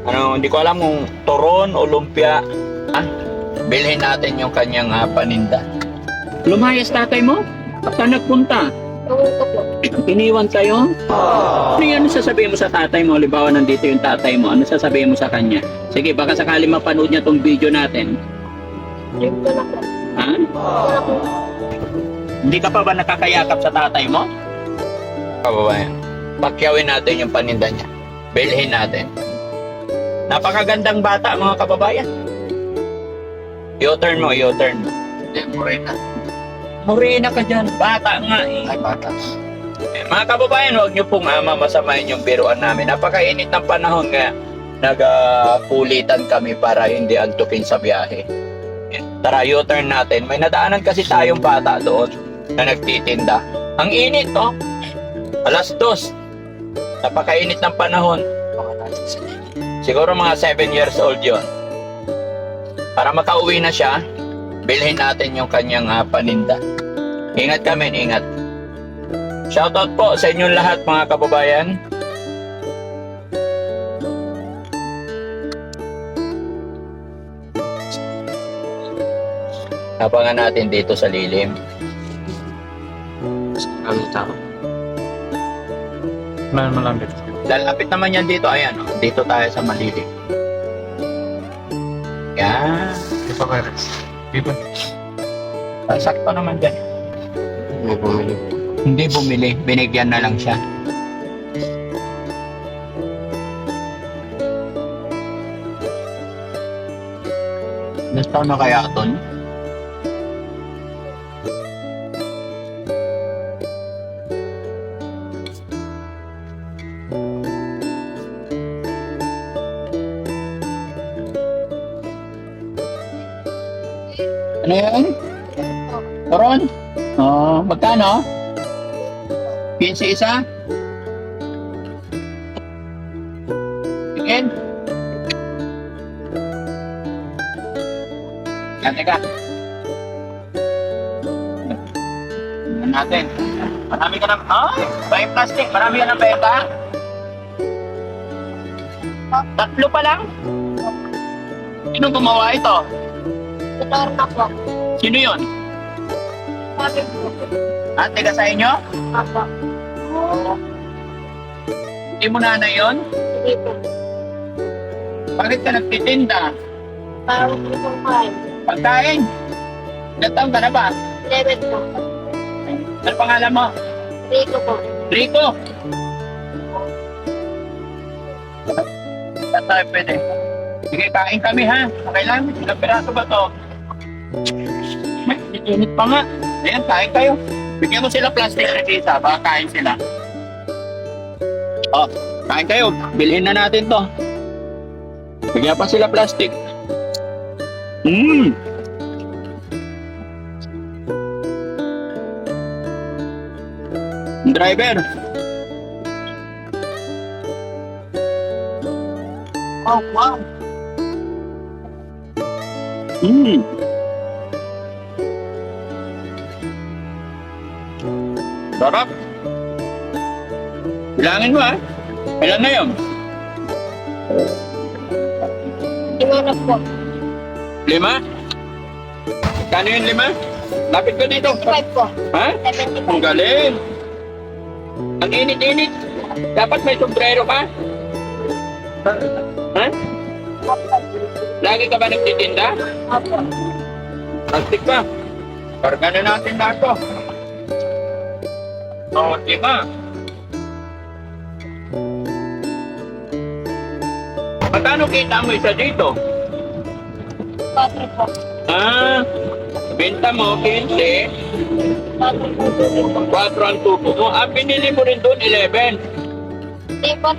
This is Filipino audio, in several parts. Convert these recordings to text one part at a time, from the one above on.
Ano, hindi ko alam kung turon o lumpia. Ah, bilhin natin yung kanyang paninda. Lumayas tatay mo? Saan nagpunta? Ewan ko po. Iniwan kayo? Ano yan sasabihin mo sa tatay mo? Halimbawa, nandito yung tatay mo. Ano sasabihin mo sa kanya? Sige, baka sakali mapanood niya tong video natin. Drink ko na po. Ha? Wala po. Hindi ka pa ba nakakayakap sa tatay mo? Kababayan, pakyawin natin yung paninda niya. Bilhin natin. Napakagandang bata, mga kababayan. U-turn mo, U-turn mo. Hindi, morena. Morena ka dyan. Bata nga eh. Ay, bata. Mga kababayan, huwag niyo pong masamahin yung biruan namin. Napakainit ng panahon nga. Nagpulitan kami para hindi antukin sa biyahe. Tara, U-turn natin. May nadaanan kasi tayong bata doon na nagtitinda. Ang init, no? 2:00. Napakainit ng panahon. Mga nasa sila. Siguro mga 7 years old yon. Para makauwi na siya, bilhin natin yung kanyang paninda. Ingat kami, ingat. Shoutout po sa inyong lahat, mga kababayan. Abangan natin dito sa lilim. Ano tao? Malambit. Lalapit naman yan dito. Ayan, oh. Dito tayo sa malilim. Yan. Di ba kaya? Di ba? Sakto naman dyan. May bumili. Hindi bumili. Binigyan na lang siya. Ilang taon na kaya ito? Ano yan? Turon? Oh, magkano? 15 isa? Tingin? Teka. Tingnan natin. Marami ka ng... Ay! Buying plastic. Marami ka ng benta? 3 pa lang? Sino gumawa ito? Tutor na po. Sino yun? Sabi po. Tiga sa inyo? Apa. Hindi mo nanay yun? Hindi po. Bakit ka nagtitinda? Parang po pong kain. Pagkain? Ilang taon ka na ba? 11 po. Ano pangalan mo? Rico po. Rico? Saan tayo pwede? Sige, kain kami ha. Okay lang? Ilang piraso ba to? May init pa nga. Ayan, kain kayo. Bigyan mo sila plastic na isa. Baka kain sila. Oh, kain kayo. Bilhin na natin to. Bigyan pa sila plastic. Driver. Oh, wow. Sarap. Bilangin mo ha. Ilan na yun? 5 na po. 5? Kano yung 5? Lapit ko dito. 75 po. Ha? 75. Ang galing. Ang init-init. Dapat may sombrero ka. Ha? Lagi ka ba nagtitinda? Apo. Plastic pa. Karga na natin na ito. Oo, 5. Magkano kita mo isa dito? 4 po. Benta mo 15, 4 po. 4 ang tubo mo. Binili mo rin doon 11. Hindi po.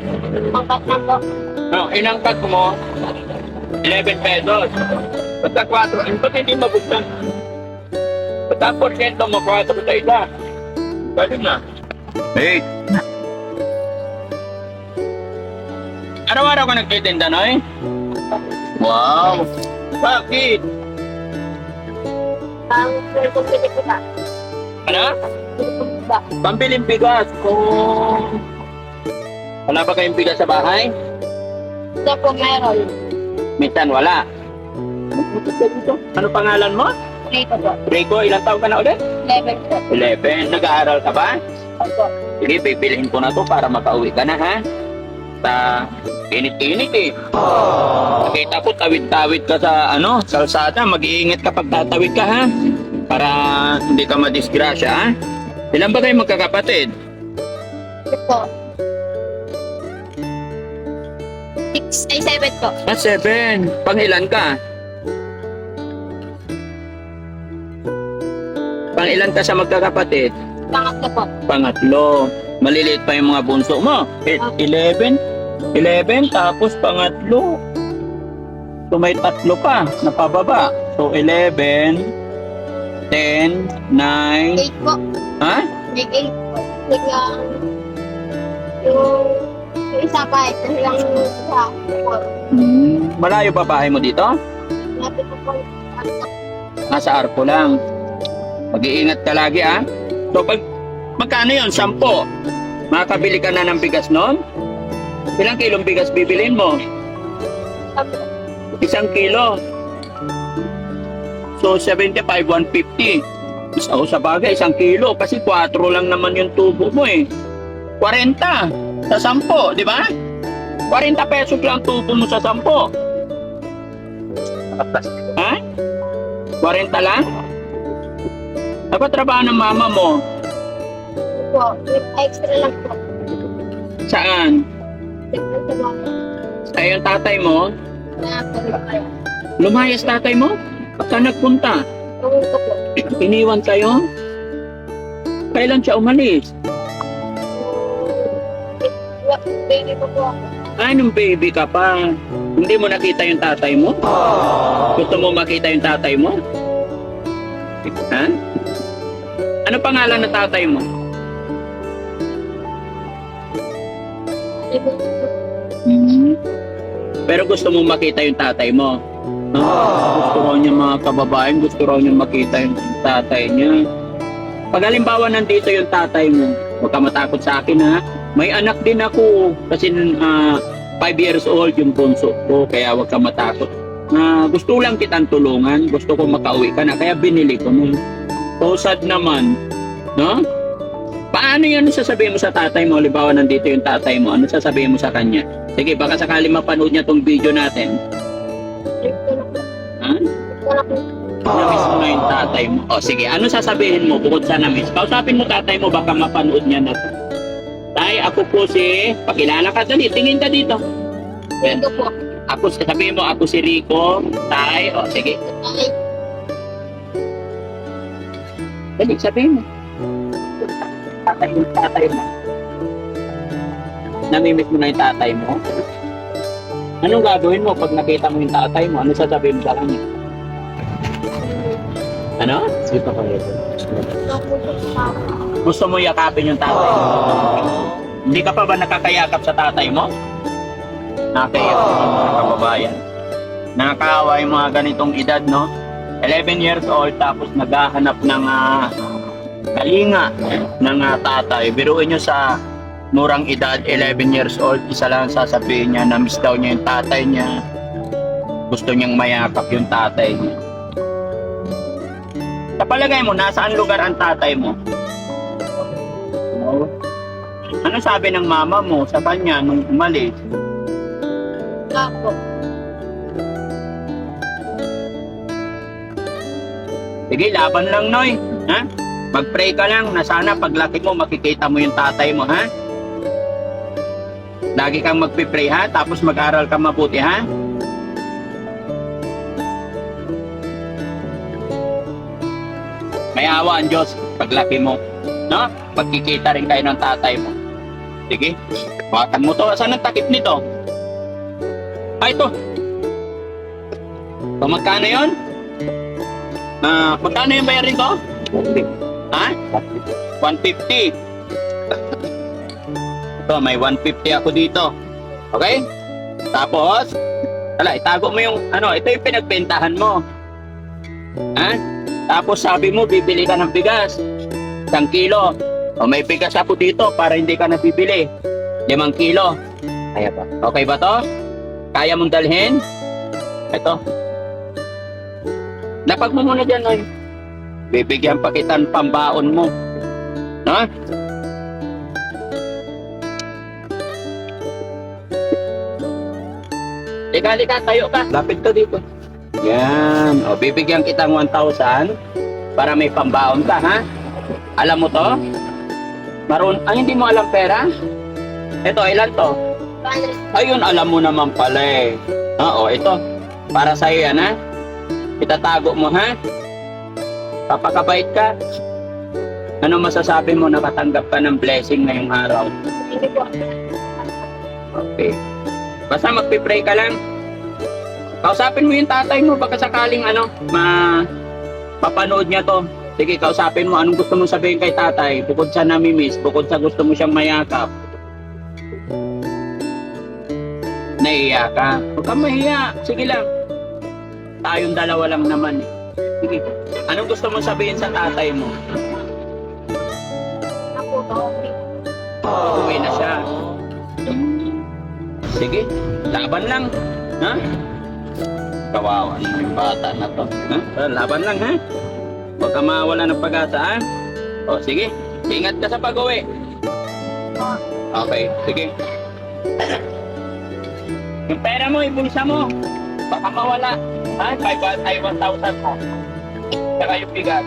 Pangkat na po. No, inangkat mo 11 pesos. Basta 4, ba't hindi mabuksan? Basta ang porsyento mo 4 sa isa. Galing na. Hey! Araw-araw ka nagtitinda, Noy? Wow! Bakit? Ang pwede ko na. Ano? Ba? Pambiling bigas. Kung wala ba kayong bigas sa bahay? Ito po meron. Minsan wala. Ano pangalan mo? Rito po. Rico, ilang taon ka na ulit? 11 po. 11. Nag-aaral ka ba? Opo. Sige, pipiliin ko na to para makauwi ka na, ha? Init-init eh. Nakita ko, tawid-tawid ka sa, kalsada. Mag-iingat kapag tatawid ka, ha? Para hindi ka madisgrasya, ha? Ilan ba kayo magkakapatid? Ito po. 7 po. 7. Pangilan ka? Pangilan ka sa magkakapatid? Pangatlo po. Pangatlo. Maliliit pa yung mga bunso mo. 11? 11, tapos pangatlo. So may tatlo pa na pababa. So 11, 10, 9. 8 po. Ha? May 8 po. Biglang yung isa pa, ito lang isa. Malayo ba bahay mo dito? Natin po po. Nasa Arco lang. Mag-iingat ka lagi, ah. So pag magkano yun? 10. Makakabili ka na ng bigas noon? Ilang kilong bigas bibilin mo? 1 kilo. So 75, 150. So sa bagay, 1 kilo. Kasi 4 lang naman yung tubo mo eh. 40 sa 10, di ba? 40 pesos lang tubo mo sa 10. Ha? 40 lang? Ano trabaho ng mama mo? Po. Extra lang po. Saan? Tignan sa mga Ay, yung tatay mo? na Lumayas tatay mo? Saan nagpunta? Tungkol ko po. Iniwan kayo? Kailan siya umalis? Baby ko po ako. Ay, nung baby ka pa. Hindi mo nakita yung tatay mo? Gusto mo makita yung tatay mo? Ha? Ano pangalan ng tatay mo? Pero gusto mo makita yung tatay mo? Gusto raw niya mga kababayan, gusto raw niya makita yung tatay niya. Pag halimbawa nandito yung tatay mo, huwag ka matakot sa akin, ha? May anak din ako kasi 5 years old yung bunso ko, kaya huwag ka matakot. Gusto lang kitang tulungan, gusto ko makauwi ka na, kaya binili ko mo. So sad naman, no? Paano yan sasabihin mo sa tatay mo? Halimbawa nandito yung tatay mo, ano sasabihin mo sa kanya? Sige, baka sakali mapanood niya tong video natin. Ha? Namiss mo na yung tatay mo. O sige, ano sasabihin mo bukod sa namiss? Kausapin mo tatay mo, baka mapanood niya na to. Tay, ako po si... Pakilala ka dali, tingin ka dito. Yan. Ito po. Ako, sabihin mo, ako si Rico. Tay, o sige. Ay, Dali, sabihin mo. Tatay mo. Namimiss mo na yung tatay mo? Anong gagawin mo pag nakita mo yung tatay mo? Ano sasabihin mo sa kanya? Ano? Dito kayo. Gusto mo yakapin yung tatay mo? Hindi ka pa ba nakakayakap sa tatay mo? Nakakayakap mga kababayan. Nakakaawa yung mga ganitong edad, no? 11 years old tapos naghahanap ng kalinga ng tatay. Biruin nyo sa murang edad, 11 years old, isa lang sasabihin niya, na-miss daw niya yung tatay niya. Gusto niyang mayakap yung tatay niya. Sa palagay mo, nasaan lugar ang tatay mo? Ano sabi ng mama mo sa kanya nung umalis? ako. Sige, laban lang, Noy. Ha? Mag-pray ka lang na sana paglaki mo, makikita mo yung tatay mo, ha? Lagi kang magpipray, ha? Tapos mag-aral ka mabuti, ha? May awa ang Diyos paglaki mo. No? Pagkikita rin kayo ng tatay mo. Sige. Hawakan mo to. Saan ang takip nito? Ah, ito. So, magkano yun? Magkano yung bayarin ko? Ha? 150. Ito, may 150 ako dito. Okay? Tapos, itago mo yung, ito yung pinagbentahan mo. Ha? Tapos sabi mo, bibili ka ng bigas. 1 kilo. O may bigas ako dito para hindi ka nabibili. 5 kilo. Kaya ba? Okay ba to? Kaya mong dalhin? Ito. Lapag mo muna dyan, Noy. Bibigyan pa kita ng pambaon mo. No? Lika, tayo ka. Lapit ka dito. Yan. O, bibigyan kitang 1,000 para may pambaon ka, ha? Alam mo to? Hindi mo alam pera? Ito, ilan to? Ayun, alam mo naman pala eh. Oo, ito. Para sa'yo yan, ha? Itatago mo, ha? Papakabait ka. Ano masasabi mo nakatanggap ka ng blessing ngayong araw? Hindi po. Okay. Basta magpipray ka lang. Kausapin mo yung tatay mo, baka sakaling papanood niya to. Sige, kausapin mo, anong gusto mong sabihin kay tatay? Bukod sa namimiss, bukod sa gusto mo siyang mayakap. Naiiyak ka. Huwag kang mahiya. Sige lang. Tayong dalawa lang naman. Sige. Anong gusto mong sabihin sa tatay mo? Ako, okay. Uwi na siya. Sige, laban lang. Ha? Kawawa na yung bata na to. Ha? Laban lang, ha? Huwag ka mawala ng pag-asa, ha? O, sige. Ingat ka sa pag-uwi. Okay, sige. Yung pera mo, ibulsa mo. Baka mawala. Ha? 1,000 mo. Saka yung bigat.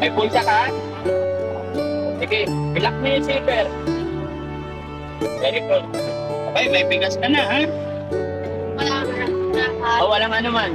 May bulsa ka, ha? Sige, bilak mo yung zipper. Very good. Okay, may bigas ka na, ha? Wala ka na. O, walang ano man.